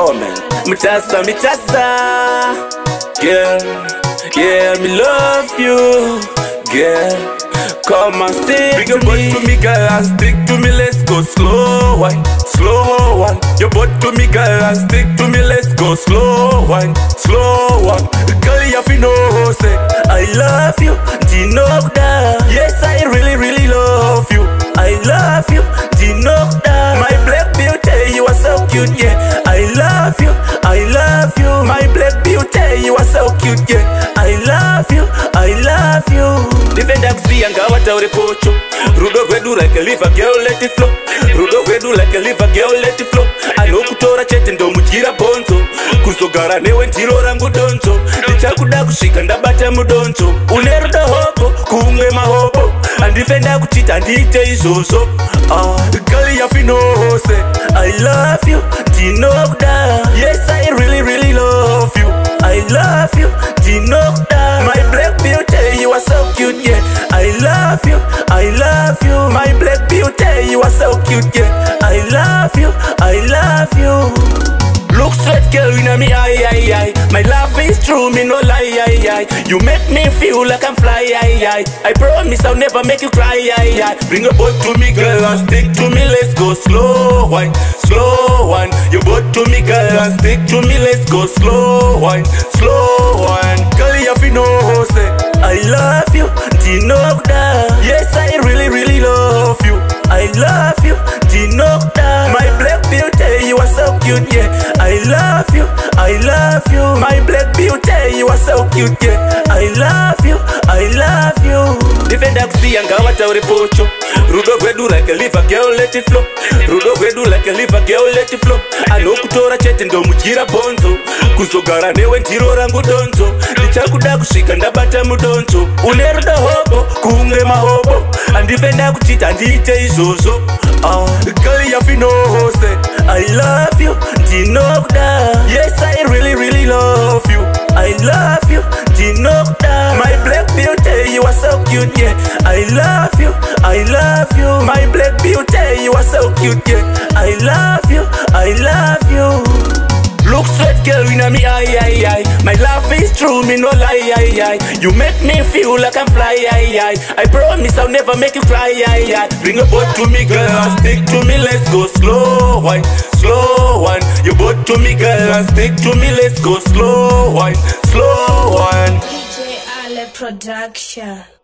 comment. Mutasa, girl, yeah, me love you, girl. Come and stick Bring your butt to me, girl, and stick to me. Let's go slow wine, slow one. Your butt to me, girl, and stick to me. Let's go slow wine, slow one. Girl, you have to know, say I love you, Dinokda. Yes, I really, really love you. I love you, Dinokda. My black beauty, you are so cute, yeah. I love you, my black beauty, you are so cute, yeah. I love you, I love you. Defender kusianga wataure pocho. Rudo kwedu like a liver girl, let it flow. Rudo kwedu like a liver girl, let it flow. Anokutora chete ndo mujira bonzo. Kusogara newe ntiro rangu donzo. Nichakuda kushika ndabata mudonzo. Unerudo hobo, kunge mahobo. And defender kuchita ndite izozo. Girl, you have to know, say I love you, Dinokda. Yes, I really, really love you. I love you, Dinokda. My black beauty, you are so cute, yeah. I love you, my black beauty, you are so cute, yeah. I love you, Look straight, girl, in me eye. My love is true, me no lie. You make me feel like I'm fly. I promise I'll never make you cry. Bring a boat to me, girl, and stick to me. Let's go slow wine, slow one. Your boat to me, girl, and stick to me. Let's go slow wine, slow one. Girl, you have to know, say I love you, Dinokda. Yes, I really, really love you. I love you, Dinokda. My black beauty, you are so cute, yeah. I love you, my black beauty, you are so cute, yeah. I love you, Defender kusianga wataure pocho. Rudo kwedu like a liver girl, let it flow. Rudo kwedu like a liver girl, let it flow. Anokutora chete ndo mujira bonzo. Kusogara newe ntiro rangu donzo. Nichakuda kushika ndabata mudonzo. Unerudo hobo, kunge mahobo. And defender kuchita ndite izozo. Girl, you have to know, say I love you, Dinokda. Yes, I really, really love you. I love you, Dinokda. My black beauty, you are so cute, yeah. I love you, my black beauty, you are so cute, yeah. I love you, Look straight, girl, in me eye. My love is true, me no lie. You make me feel like I'm fly. I promise I'll never make you cry. Bring a boat to me, girl, and stick to me. Let's go slow wine, slow one. Your boat to me, girl, and stick to me. Let's go slow wine, slow one. DJ Ale Production.